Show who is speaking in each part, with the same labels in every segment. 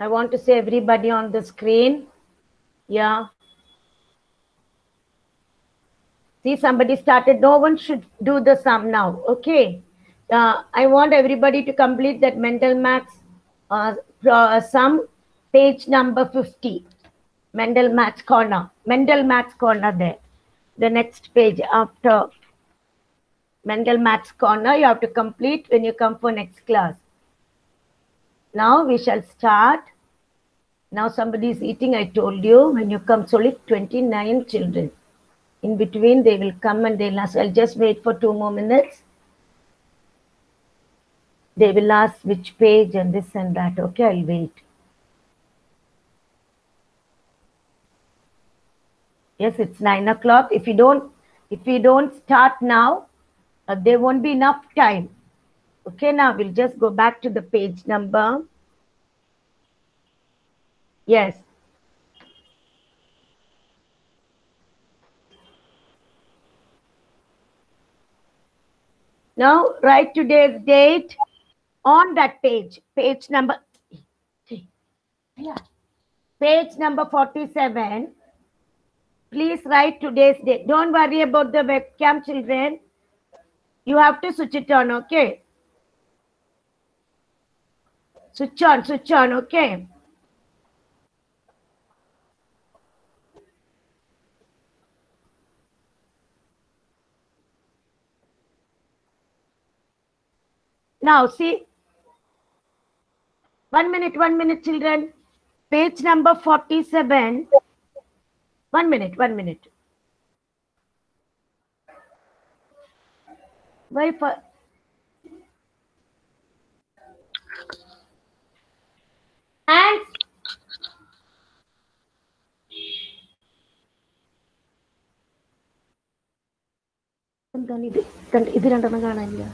Speaker 1: I want to see everybody on the screen. Yeah. See, somebody started. No one should do the sum now. Okay. I want everybody to complete that mental maths sum, page number 50. Mental maths corner. Mental maths corner there. The next page after mental maths corner, you have to complete when you come for next class. Now we shall start. Now somebody is eating, I told you. When you come, it's only 29 children. In between, they will come and they'll ask. I'll just wait for 2 more minutes. They will ask which page and this and that. Okay, I'll wait. Yes, it's 9 o'clock. If we don't start now, there won't be enough time. Okay, now we'll just go back to the page number. Yes. Now write today's date on that page. Page number 47. Please write today's date. Don't worry about the webcam, children. You have to switch it on, okay? Switch on, okay? Now, see. 1 minute, children. Page number 47. 1 minute. Why for... And ഇത് രണ്ടെണ്ണം കാണാനില്ല.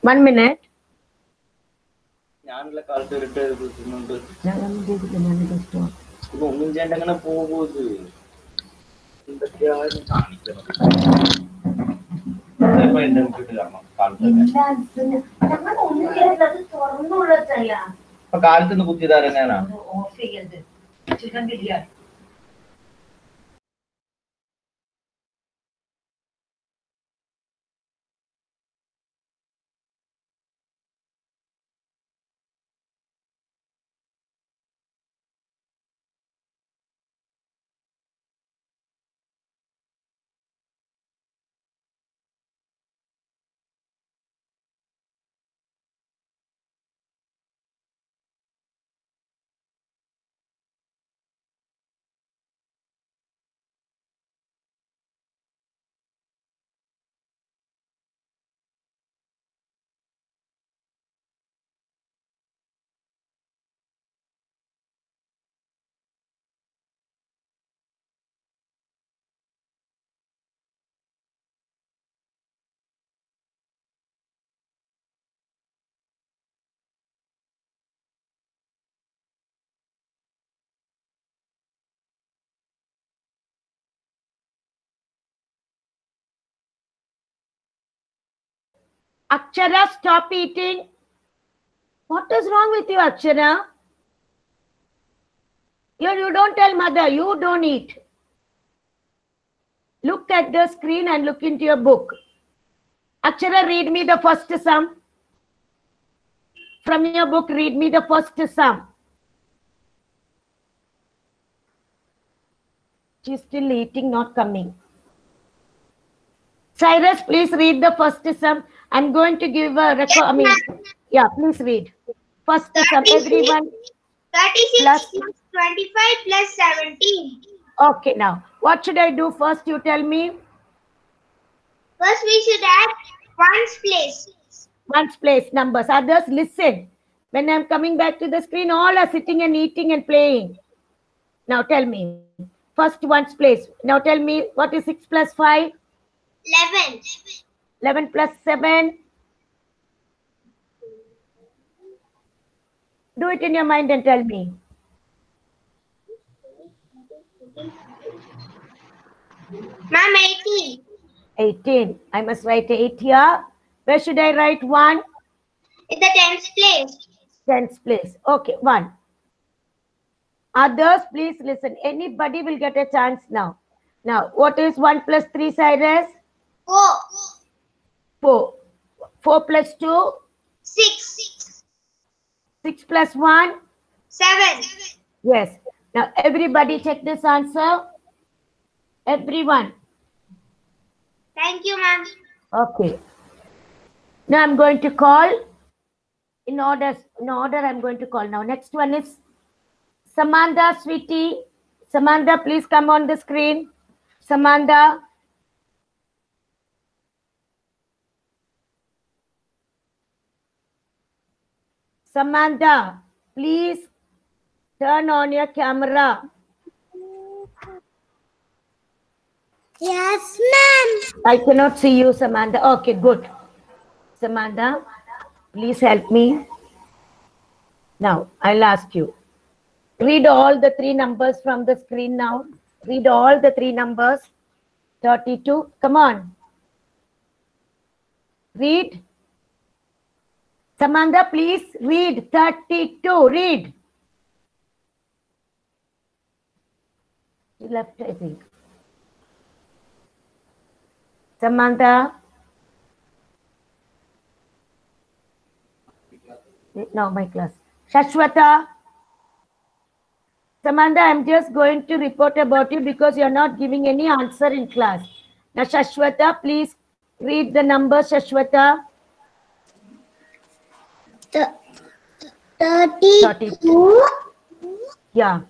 Speaker 1: One minute.
Speaker 2: ഞാനുള്ള കാലത്ത് retirement
Speaker 1: ഞാനൊന്നും ചെയ്തില്ല, ഞാനിത് store.
Speaker 2: ഇപ്പൊ ഒന്നും ചെയ്യേണ്ട അങ്ങനെ പോകുന്നത് എന്തൊക്കെയാണ് കാണിക്കുന്നത്. അപ്പൊ കാലത്തുനിന്ന് കുത്തിയതാരെങ്ങനാ
Speaker 1: ഓഫ് ചെയ്യരുത്. Akshara, stop eating. What is wrong with you, Akshara? You don't tell mother, you don't eat. Look at the screen and look into your book. Akshara, read me the first sum. From your book, read me the first sum. She's still eating, not coming. Cyrus, please read the first sum. I'm going to give a record. Yeah, please read. First sum, everyone.
Speaker 3: 36 plus 25 plus 17.
Speaker 1: Okay, now, what should I do first? You tell me.
Speaker 3: First, we should add ones place.
Speaker 1: Ones place, numbers. Others, listen. When I'm coming back to the screen, all are sitting and eating and playing. Now, tell me. First, ones place. Now, tell me, what is 6 plus 5?
Speaker 3: 11.
Speaker 1: 11 plus 7. Do it in your mind and tell me.
Speaker 3: Ma'am, 18.
Speaker 1: 18. I must write 8 here. Where should I write 1?
Speaker 3: In the tens place.
Speaker 1: Tens place. Okay, 1. Others, please listen. Anybody will get a chance now. Now, what is 1 plus 3, Cyrus?
Speaker 3: 4.
Speaker 1: 4. 4 plus 2?
Speaker 3: 6.
Speaker 1: 6 plus 1?
Speaker 3: 7.
Speaker 1: Yes. Now, everybody check this answer. Everyone.
Speaker 3: Thank you, ma'am.
Speaker 1: Okay. Now, I'm going to call. In order, I'm going to call now. Next one is Samantha, sweetie. Samantha, please come on the screen. Samantha. Samantha, please turn on your camera.
Speaker 3: Yes, ma'am.
Speaker 1: I cannot see you, Samantha. Okay, good. Samantha, please help me. Now, I'll ask you. Read all the 3 numbers from the screen now. Read all the 3 numbers. 32. Come on. Read. Samantha, please read. 32. Read. You left, I think. Samantha. No, my class. Shashwata. Samantha, I'm just going to report about you because you're not giving any answer in class. Now, Shashwata, please read the numbers, Shashwata.
Speaker 3: 32
Speaker 1: Yeah.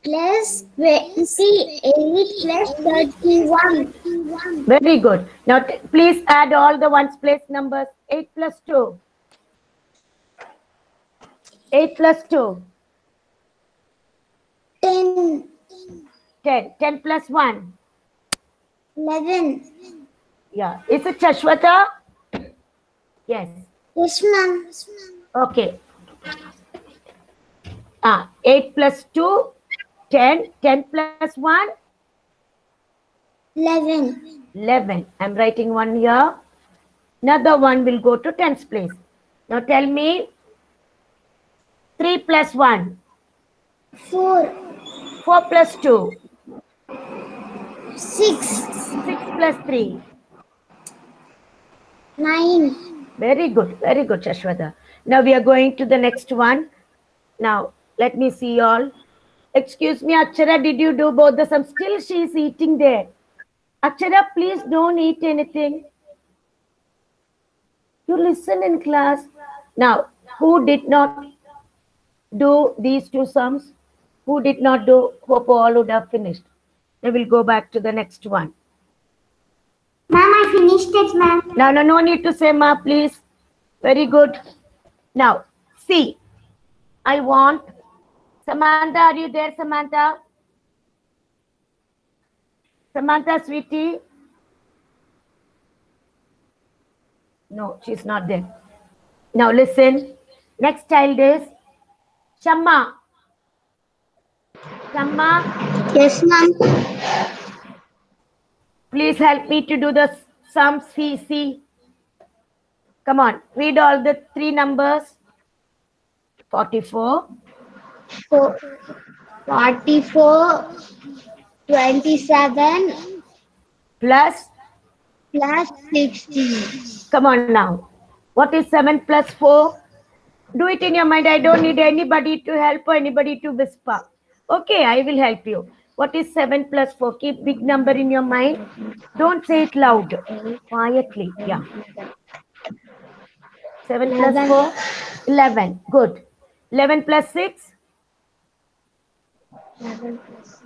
Speaker 3: plus 28 plus 31.
Speaker 1: Very good. Now, please add all the ones place numbers. 8 plus 2. 8 plus 2.
Speaker 3: 10.
Speaker 1: 10. 10 plus 1.
Speaker 3: 11.
Speaker 1: Yeah. Is it Shashwata? Yes.
Speaker 3: Yes, ma'am.
Speaker 1: Okay. 8 plus 2. 10. 10 plus 1.
Speaker 3: 11.
Speaker 1: 11. I'm writing 1 here. Another one will go to 10th place. Now tell me 3 plus 1.
Speaker 3: 4.
Speaker 1: 4 plus 2.
Speaker 3: 6.
Speaker 1: 6 plus 3.
Speaker 3: 9.
Speaker 1: Very good. Very good, Shashwata. Now we are going to the next one. Now, let me see all. Excuse me, Akshara, did you do both the sums? Still she is eating there. Akshara, please don't eat anything. You listen in class. Now, who did not do these 2 sums? Who did not do? Hope all would have finished. Then we'll go back to the next one.
Speaker 3: Ma'am, I finished it, ma'am.
Speaker 1: No need to say, ma, please. Very good. Now, see, I want Samantha. Are you there, Samantha? Samantha, sweetie. No, she's not there. Now, listen. Next child is Shamma. Shamma,
Speaker 3: Yes, ma'am.
Speaker 1: please help me to do the sum CC. Come on, read all the 3 numbers. 44.
Speaker 3: 44, 27
Speaker 1: Plus,
Speaker 3: plus 16.
Speaker 1: come on now. What is 7 plus 4? Do it in your mind. I don't need anybody to help or anybody to whisper. Okay, I will help you. What is 7 plus 4? Keep big number in your mind. Don't say it loud. Quietly. Yeah. 7 plus 4? 11. Good. 11 plus 6?
Speaker 3: 11 plus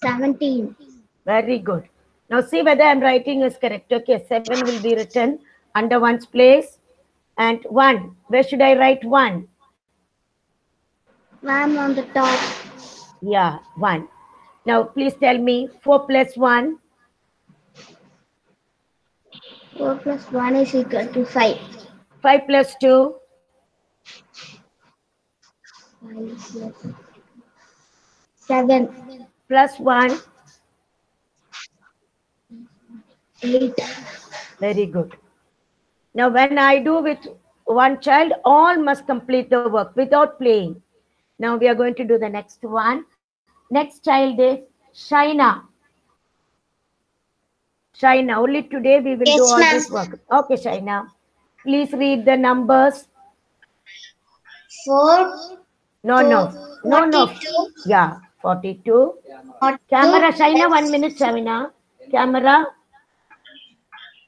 Speaker 3: 17.
Speaker 1: Very good. Now see whether I'm writing is correct. Okay, 7 will be written under 1's place. And 1. Where should I write 1?
Speaker 3: Ma'am, on the top.
Speaker 1: Yeah, 1. Now please tell me 4 plus 1.
Speaker 3: 4 plus 1 is equal to 5.
Speaker 1: 5 plus 2.
Speaker 3: 5 plus 7.
Speaker 1: plus 1.
Speaker 3: 8.
Speaker 1: Very good. Now, when I do with one child, all must complete the work without playing. Now, we are going to do the next one. Next child is Shaina. Shaina, only today we will do
Speaker 3: Yes,
Speaker 1: all
Speaker 3: ma'am.
Speaker 1: this work. Okay, Shaina. Please read the numbers.
Speaker 3: 4
Speaker 1: No,
Speaker 3: to
Speaker 1: no. No, no.
Speaker 3: 42.
Speaker 1: Yeah, 42.
Speaker 3: 42
Speaker 1: Camera, Shaina, 1
Speaker 3: plus
Speaker 1: minute, Shaina. Camera.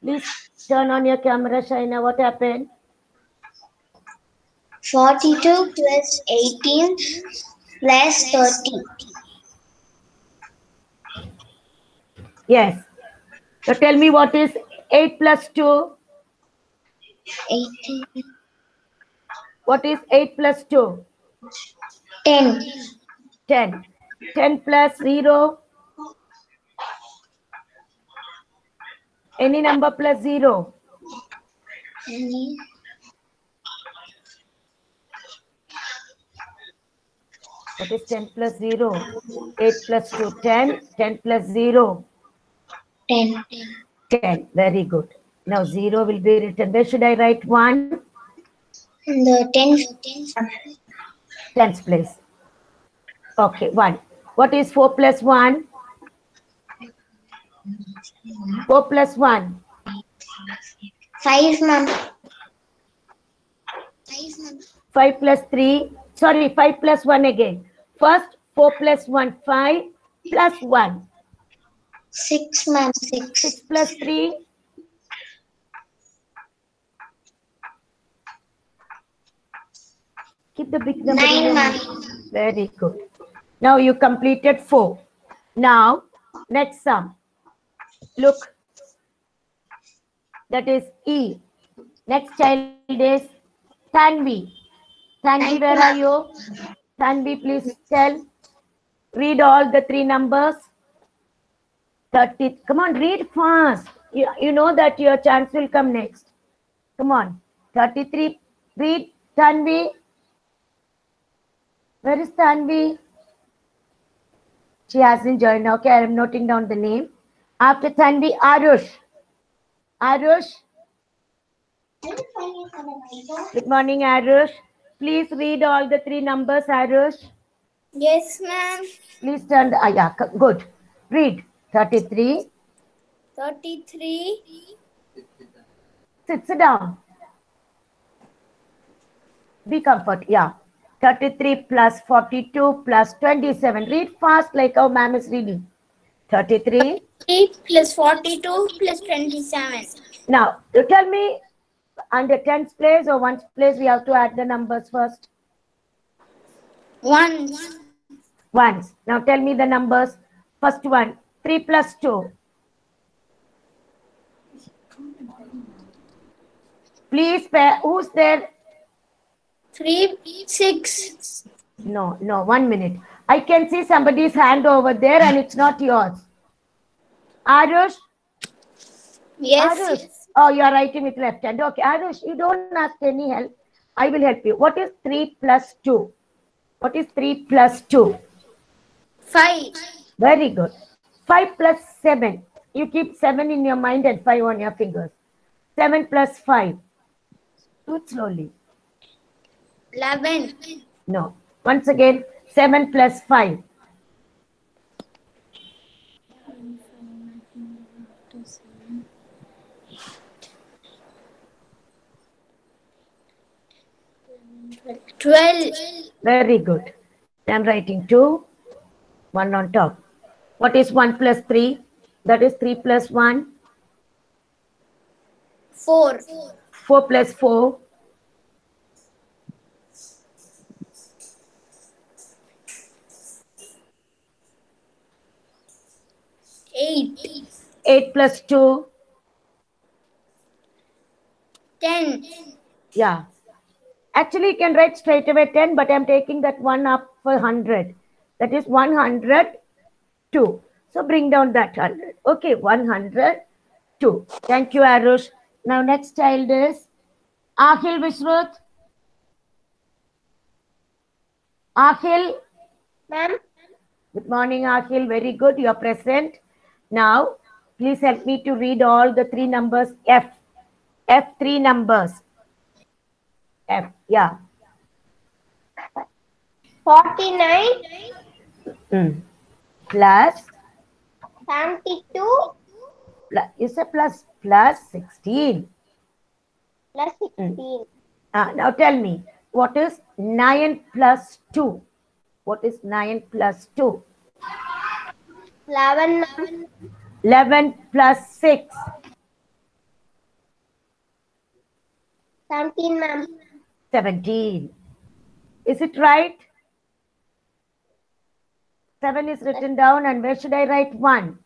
Speaker 1: Please turn on your camera, Shaina. What happened?
Speaker 3: 42 plus 18 plus 30.
Speaker 1: Yes. So tell me what is 8 plus 2?
Speaker 3: 18.
Speaker 1: What is 8 plus 2?
Speaker 3: 10.
Speaker 1: 10. 10 plus 0? Any number plus 0? What is 10 plus 0? 8 plus 2, 10. 10 plus 0?
Speaker 3: 10.
Speaker 1: 10. Very good. Now 0 will be written. Where should I write 1?
Speaker 3: And the 10.
Speaker 1: Tens place. Okay, 1. What is 4 plus 1? 4 plus 1?
Speaker 3: 5, ma'am.
Speaker 1: 5 plus 3? Sorry, 5 plus 1 again. First, 4 plus 1, 5 plus 1.
Speaker 3: 6, ma'am.
Speaker 1: 6
Speaker 3: 6.
Speaker 1: plus 3? Keep the big number in
Speaker 3: 9,
Speaker 1: your
Speaker 3: ma'am.
Speaker 1: mind. Very good. Now you completed 4. Now, next sum. Look. That is E. Next child is Tanvi. Tanvi, where are you? Tanvi, please tell. Read all the 3 numbers. 30. Come on, read fast. You know that your chance will come next. Come on. 33. Read, Tanvi. Where is Tanvi? She hasn't joined. Okay, I am noting down the name. After Tanvi, Arush. Arush. Good morning, Arush. Please read all the 3 numbers, Arush.
Speaker 3: Yes, ma'am.
Speaker 1: Please turn the, yeah, good. Read 33.
Speaker 3: 33.
Speaker 1: Sit down. Be comfort, yeah. 33 plus 42 plus 27. Read fast like our ma'am is reading. 33.
Speaker 3: 3 plus 42 plus 27.
Speaker 1: Now, you tell me under tens place or ones place, we have to add the numbers first.
Speaker 3: 1.
Speaker 1: Ones. Now tell me the numbers. First one, 3 plus 2. Please, who's there?
Speaker 3: 3, 6.
Speaker 1: No, 1 minute. I can see somebody's hand over there and it's not yours. Arush?
Speaker 3: Yes.
Speaker 1: Arush. Oh, you are writing with left hand. Okay, Arush, you don't ask any help. I will help you. What is 3 plus 2? What is 3 plus 2?
Speaker 3: 5.
Speaker 1: Very good. 5 plus 7. You keep 7 in your mind and 5 on your fingers. 7 plus 5. Do it slowly.
Speaker 3: 11.
Speaker 1: No. Once again, 7 plus 5.
Speaker 3: 12.
Speaker 1: Very good. I'm writing 2. 1 on top. What is 1 plus 3? That is 3 plus 1.
Speaker 3: 4.
Speaker 1: 4 plus 4.
Speaker 3: 8.
Speaker 1: 8 plus 2.
Speaker 3: 10.
Speaker 1: Yeah. Actually, you can write straight away 10, but I'm taking that 1 up for 100. That is 102. So bring down that 100. Okay, 102. Thank you, Arush. Now, next child is Akhil Vishruth. Akhil,
Speaker 3: Ma'am.
Speaker 1: Good morning, Akhil. Very good. You are present. Now, please help me to read all the three numbers F. F three numbers. F, yeah.
Speaker 3: 49,
Speaker 1: Plus,
Speaker 3: 72,
Speaker 1: is a plus 16.
Speaker 3: plus 16.
Speaker 1: Now tell me, what is 9 plus 2? What is 9 plus 2?
Speaker 3: 11, ma'am.
Speaker 1: 11 plus 6.
Speaker 3: 17, ma'am.
Speaker 1: 17. Is it right? 7 is written down, and where should I write 1?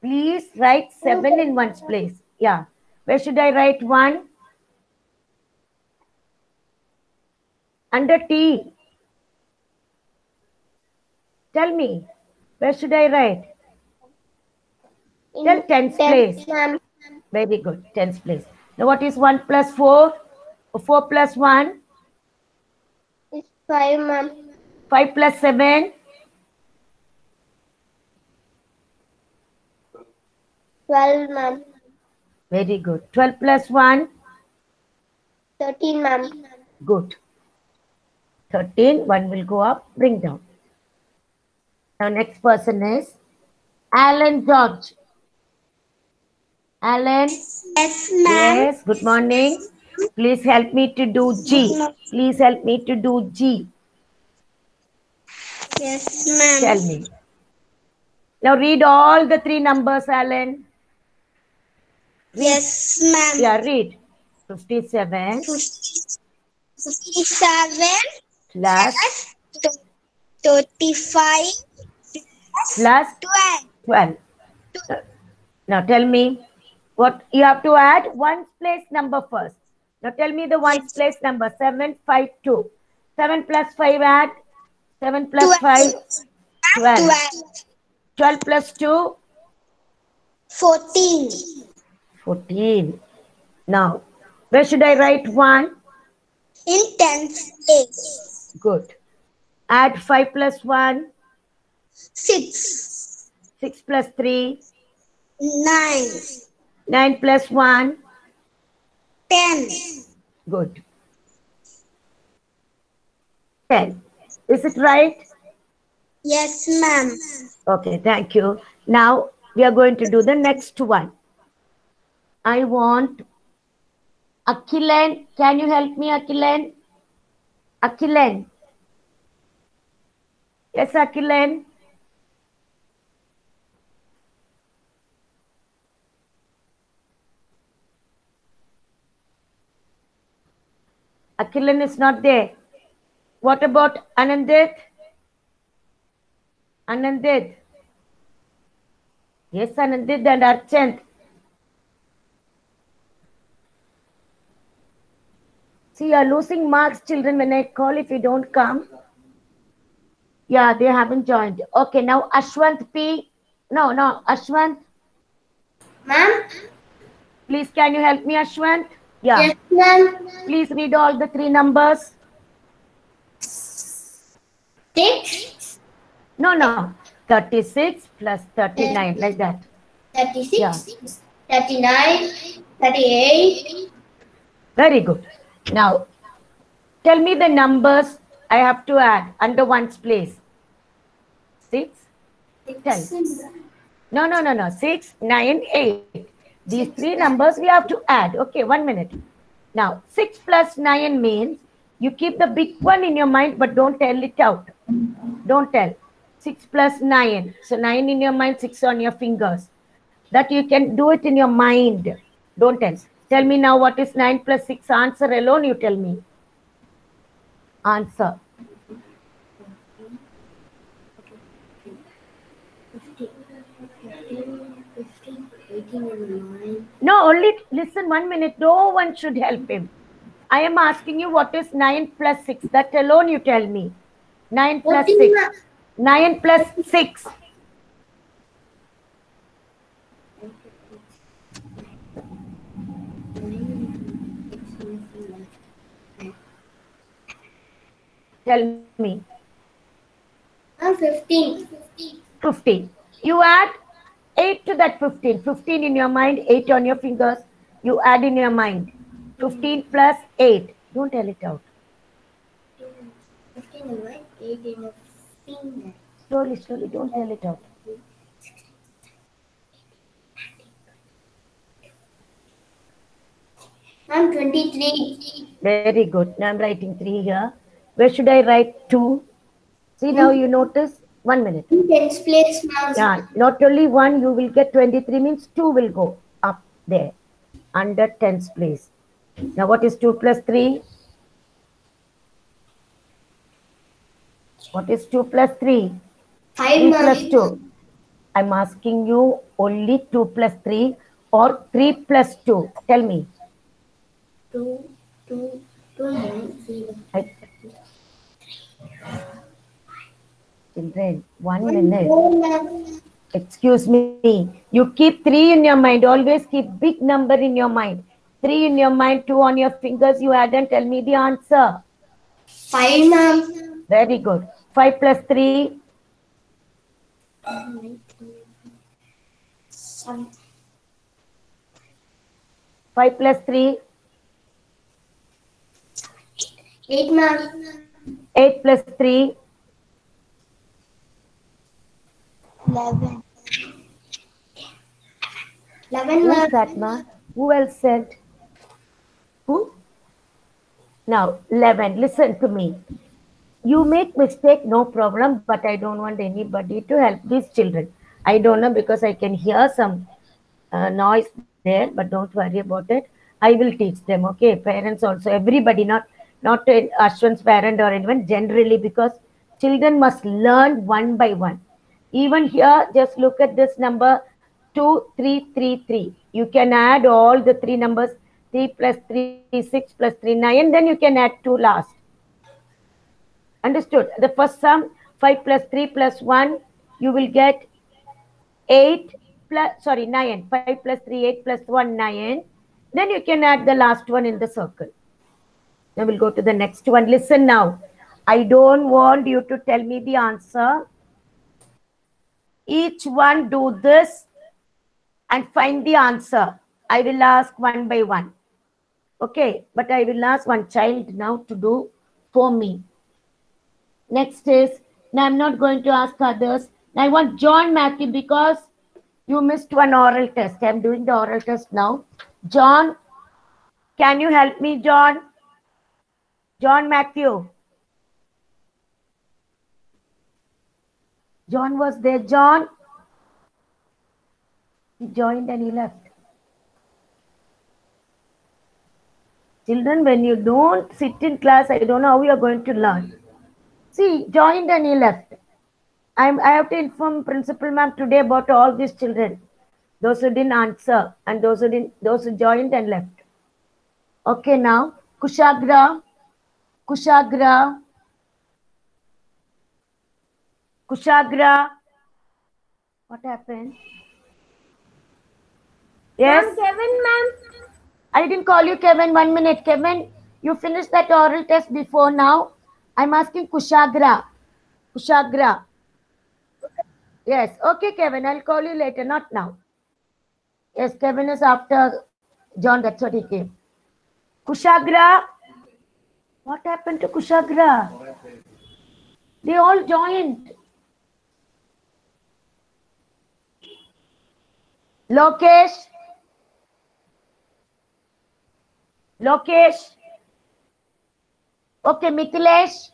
Speaker 1: Please write 7 in one's place. Yeah. Where should I write 1? Under T. Tell me, where should I write? Tell tens place.
Speaker 3: Ma'am.
Speaker 1: Very good, tens place. Now what is 1 plus 4? 4 plus 1?
Speaker 3: It's 5, ma'am.
Speaker 1: 5 plus 7?
Speaker 3: 12, ma'am.
Speaker 1: Very good. 12 plus 1?
Speaker 3: 13, ma'am.
Speaker 1: Good. 13, 1 will go up, bring down. Now next person is Alan George. Alan?
Speaker 3: Yes, ma'am.
Speaker 1: Yes, good morning. Please help me to do G. Please help me to do G.
Speaker 3: Yes, ma'am.
Speaker 1: Tell me. Now read all the three numbers, Alan.
Speaker 3: Yes, ma'am.
Speaker 1: Yeah, read. 57
Speaker 3: 57
Speaker 1: plus
Speaker 3: 35
Speaker 1: plus
Speaker 3: 12.
Speaker 1: 12. Now tell me what you have to add. Ones place number first. Now tell me the ones place number. 752. 7 plus 5 add. 7 plus 5. 12. 12 plus 2.
Speaker 3: 14.
Speaker 1: 14. Now, where should I write 1?
Speaker 3: In tens place.
Speaker 1: Good. Add 5 plus 1.
Speaker 3: 6.
Speaker 1: 6 plus 3.
Speaker 3: 9.
Speaker 1: 9 plus 1.
Speaker 3: 10.
Speaker 1: Good. 10. Is it right?
Speaker 3: Yes, ma'am.
Speaker 1: Okay, thank you. Now, we are going to do the next one. I want Akhilen. Can you help me, Akhilen? Akhilen. Yes, Akhilen. Akhilen is not there. What about Anandit? Anandit. Yes, Anandit and Archant. See, you are losing marks, children, when I call if you don't come. Yeah, they haven't joined. Okay, now Ashwant P. No, Ashwant.
Speaker 3: Ma'am?
Speaker 1: Please, can you help me, Ashwant? Yeah.
Speaker 3: Yes, ma'am.
Speaker 1: Please read all the three numbers.
Speaker 3: 6.
Speaker 1: No. 36 plus 39, like that.
Speaker 3: 36.
Speaker 1: Yeah.
Speaker 3: 39. 38.
Speaker 1: Very good. Now, tell me the numbers I have to add under one's place. 6, 10. No. 6, 9, 8. These three numbers we have to add. Okay, 1 minute. Now, 6 plus 9 means you keep the big one in your mind, but don't tell it out. Don't tell. 6 plus 9. So 9 in your mind, 6 on your fingers. That you can do it in your mind. Don't tell. Tell me now what is 9 plus 6. Answer alone, you tell me. Answer. No, only listen 1 minute. No one should help him. I am asking you what is 9 plus 6. That alone you tell me. 9 plus 6. 9 plus 6. Tell me.
Speaker 3: 15.
Speaker 1: 15. You add 8 to that 15. 15 in your mind, 8 on your fingers. You add in your mind. 15 plus 8. Don't tell it out.
Speaker 3: 15 in my 8 in a finger.
Speaker 1: Slowly, slowly. Don't tell it out.
Speaker 3: I'm 23.
Speaker 1: Very good. Now I'm writing 3 here. Where should I write 2? See, now you notice. 1 minute.
Speaker 3: In tens place, ma'am.
Speaker 1: Yeah, not only 1, you will get 23 means 2 will go up there under tens place. Now what is 2 plus 3? What is 2 plus 3?
Speaker 3: 5,
Speaker 1: 3
Speaker 3: ma'am.
Speaker 1: plus 2. I'm asking you only 2 plus 3 or 3 plus 2. Tell me.
Speaker 3: 2, 2, 2, 9, 0.
Speaker 1: Children, 1 minute.
Speaker 3: 4, ma'am.
Speaker 1: Excuse me. You keep 3 in your mind. Always keep big number in your mind. 3 in your mind, 2 on your fingers. You add and tell me the answer.
Speaker 3: 5, ma'am.
Speaker 1: Very good. 5 plus 3.
Speaker 3: 7.
Speaker 1: 5 plus 3.
Speaker 3: 8, ma'am.
Speaker 1: 8 plus 3.
Speaker 3: 11. 11,
Speaker 1: Who's
Speaker 3: ma'am.
Speaker 1: that, ma? Who else said? Who? Now, 11. Listen to me. You make mistake, no problem, but I don't want anybody to help these children. I don't know because I can hear some noise there, but don't worry about it. I will teach them, okay? Parents also, everybody, not Ashwin's parent or anyone, generally, because children must learn one by one. Even here, just look at this number 2333. You can add all the 3 numbers, 3 plus 3, 6 plus 3, 9, then you can add 2 last. Understood? The first sum, 5 plus 3 plus 1, you will get 8 plus, sorry, 9. 5 plus 3, 8 plus 1, 9. Then you can add the last one in the circle. Then we'll go to the next one. Listen now. I don't want you to tell me the answer. Each one do this and find the answer. I will ask one by one. Okay, but I will ask one child now to do for me. Next is, now I'm not going to ask others. Now I want John Matthew because you missed one oral test. I'm doing the oral test now. John, can you help me, John? John Matthew. John was there. John. He joined and he left. Children, when you don't sit in class, I don't know how you are going to learn. See, joined and he left. I have to inform principal ma'am today about all these children. Those who didn't answer and those who joined and left. Okay, now Kushagra. Kushagra. Kushagra. What happened? Yes?
Speaker 3: Kevin, ma'am.
Speaker 1: I didn't call you Kevin. 1 minute. Kevin, you finished that oral test before now. I'm asking Kushagra. Kushagra. Yes. Okay, Kevin. I'll call you later. Not now. Yes, Kevin is after John. That's what he came. Kushagra. What happened to Kushagra? They all joined. Lokesh. Lokesh. Okay, Mithilesh.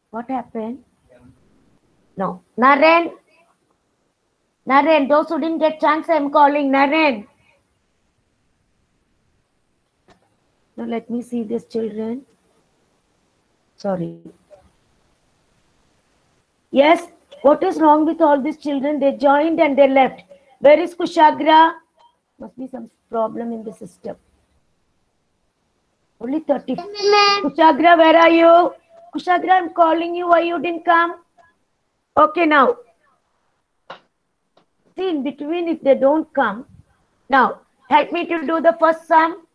Speaker 1: What happened? No. Naren. Naren, those who didn't get chance, I'm calling Naren. Now let me see these children. Sorry. Yes, what is wrong with all these children? They joined and they left. Where is Kushagra? Must be some problem in the system. Only 30. Kushagra, where are you? Kushagra, I'm calling you. Why you didn't come? Okay, now. See, in between, if they don't come. Now, help me to do the first sum.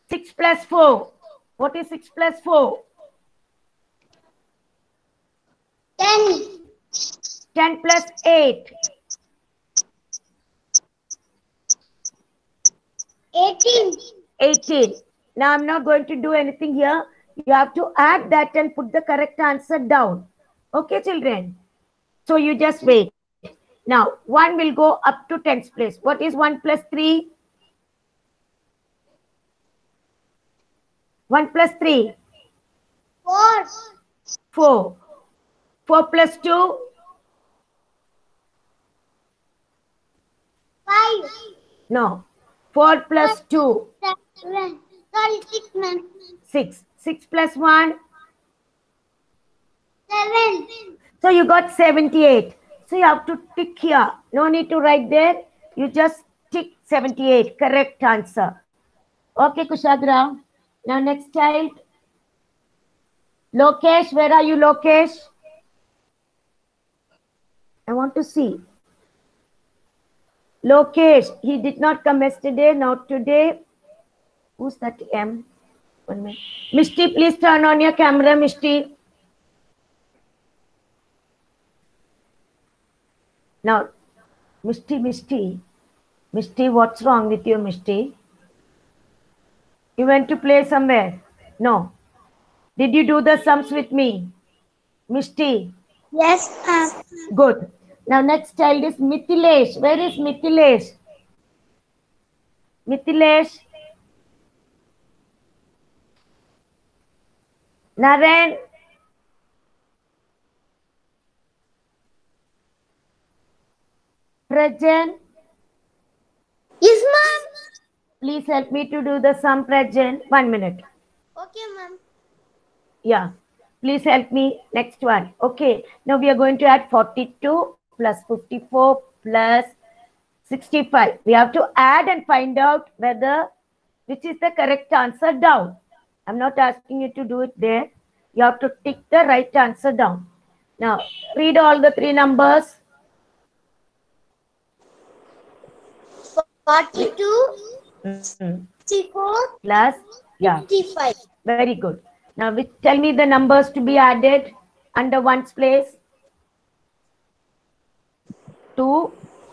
Speaker 1: 6 plus 4. What is 6 plus 4?
Speaker 3: 10.
Speaker 1: 10 plus 8.
Speaker 3: 18.
Speaker 1: 18. Now I'm not going to do anything here. You have to add that and put the correct answer down. Okay, children? So you just wait. Now, 1 will go up to 10th place. What is 1 plus 3? 1 plus 3?
Speaker 3: 4.
Speaker 1: 4. 4 plus 2?
Speaker 3: 5.
Speaker 1: No. 4 plus 2?
Speaker 3: 7. Sorry, 6, ma'am.
Speaker 1: 6. 6 plus 1?
Speaker 3: 7.
Speaker 1: So you got 78. So you have to tick here. No need to write there. You just tick 78. Correct answer. Okay, Kushagra. Now next child. Lokesh, where are you, Lokesh? I want to see. Lokesh, he did not come yesterday, not today. Who's that M? 1 minute. Mishti, please turn on your camera, Mishti. Now, Mishti, what's wrong with you, Mishti? You went to play somewhere? No. Did you do the sums with me? Mishti?
Speaker 3: Yes, ma'am.
Speaker 1: Good. Now, next child is Mithilesh. Where is Mithilesh? Mithilesh? Naren? Prajan?
Speaker 3: Yes, ma'am.
Speaker 1: Please help me to do the sum, Prajan. 1 minute.
Speaker 3: Okay, ma'am.
Speaker 1: Yeah. Please help me. Next one. Okay. Now we are going to add 42 plus 54 plus 65. We have to add and find out which is the correct answer down. I'm not asking you to do it there. You have to tick the right answer down. Now, read all the 3 numbers.
Speaker 3: 42, 64,
Speaker 1: Plus, yeah,
Speaker 3: 55.
Speaker 1: very good. Now, tell me the numbers to be added under 1's place. 2,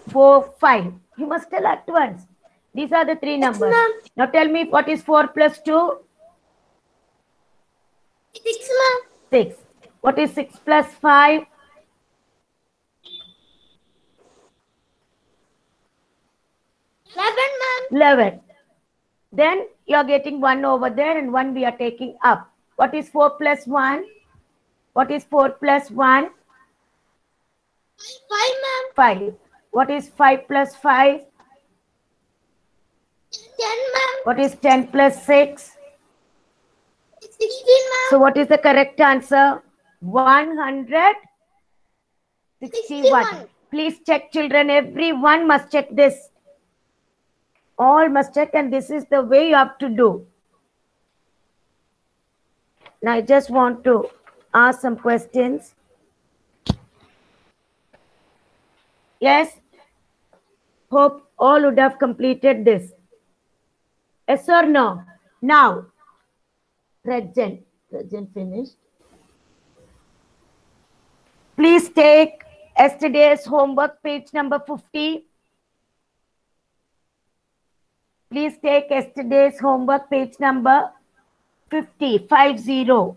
Speaker 1: 4, 5. You must tell at once. These are the 3 numbers.
Speaker 3: ma'am.
Speaker 1: Now, tell me what is 4 plus 2?
Speaker 3: 6, ma'am.
Speaker 1: 6. What is 6 plus 5?
Speaker 3: 11, ma'am.
Speaker 1: 11. Then you are getting 1 over there and 1 we are taking up. What is 4 plus 1? What is 4 plus 1?
Speaker 3: 5, ma'am.
Speaker 1: 5. What is 5 plus 5?
Speaker 3: 10, ma'am.
Speaker 1: What is 10 plus 6?
Speaker 3: 16, ma'am.
Speaker 1: So what is the correct answer? 161.
Speaker 3: 61.
Speaker 1: Please check, children. Everyone must check this. All must check, and this is the way you have to do. Now I just want to ask some questions. Yes? Hope all would have completed this. Yes or no? Now, present finished. Please take yesterday's homework, page number 50. Please take yesterday's homework, page number 50, 50.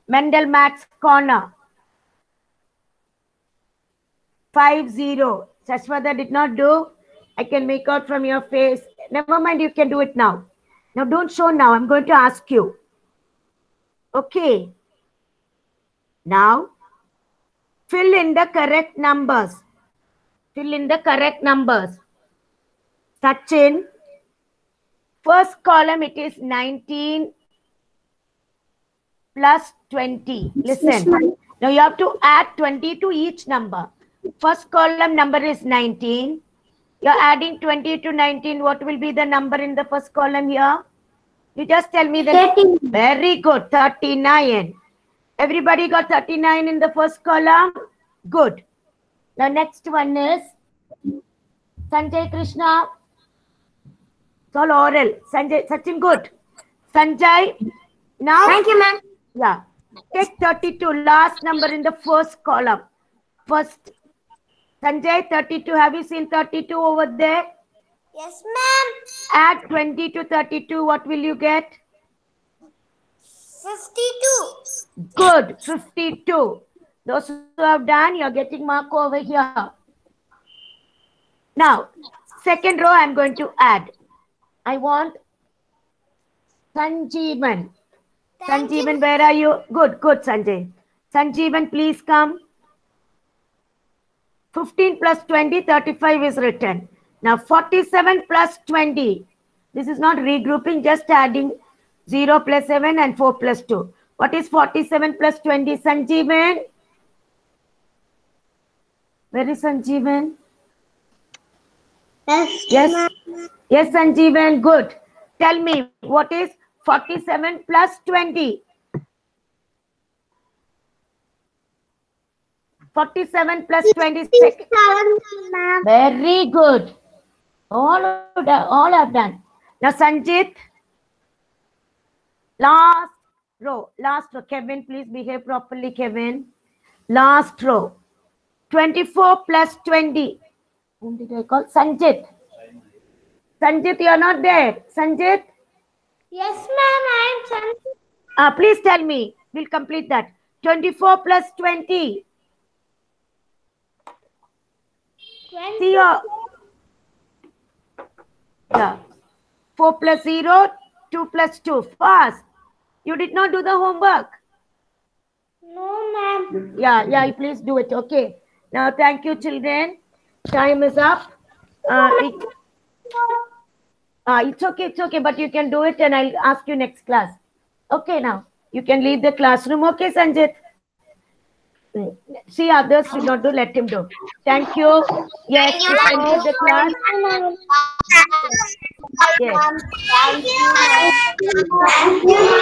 Speaker 1: Mendel Maths Corner. 50. Shashwata did not do. I can make out from your face. Never mind, you can do it now. Now don't show now. I'm going to ask you. Okay. Now, fill in the correct numbers. Fill in the correct numbers. Sachin, first column it is 19 plus 20. Listen. Now you have to add 20 to each number. First column number is 19. You're adding 20 to 19. What will be the number in the first column here? You just tell me the
Speaker 3: 39.
Speaker 1: Very good. 39. Everybody got 39 in the first column? Good. The next one is Sanjay Krishna. It's all oral. Sanjay, Sachin, good. Sanjay, now.
Speaker 3: Thank you, ma'am.
Speaker 1: Yeah. Take 32, last number in the first column. First, Sanjay, 32. Have you seen 32 over there?
Speaker 3: Yes, ma'am.
Speaker 1: Add 20 to 32. What will you get?
Speaker 3: 52.
Speaker 1: Good, 52. Those who have done, you're getting mark over here. Now, second row, I'm going to add. I want Sanjeevan.
Speaker 3: Thank you.
Speaker 1: Sanjeevan, where are you? Good, good, Sanjay. Sanjeevan, please come. 15 plus 20, 35 is written. Now, 47 plus 20. This is not regrouping, just adding 0 plus 7 and 4 plus 2. What is 47 plus 20, Sanjeevan? Where is Sanjeevan? Yes. Yes, Sanjeevan, good. Tell me, what is 47 plus 20? 47 plus 26.
Speaker 3: Ma'am.
Speaker 1: Very good. All have done. Now, Sanjit, last row. Kevin, please behave properly, Kevin. Last row. 24 plus 20. Whom did I call? Sanjit. Sanjit, you are not there. Sanjit?
Speaker 3: Yes, ma'am. I am Sanjit.
Speaker 1: Please tell me. We'll complete that. 24 plus 20. See your... Yeah. 4 plus 0, 2 plus 2. Fast. You did not do the homework.
Speaker 3: No, ma'am.
Speaker 1: Yeah, please do it. Okay. Now, thank you, children. Time is up. It's okay, but you can do it and I'll ask you next class. Okay, now, you can leave the classroom. Okay, Sanjit? See, others should not do, let him do. Thank you. Yes, you can leave the class. Yes.
Speaker 3: Thank you.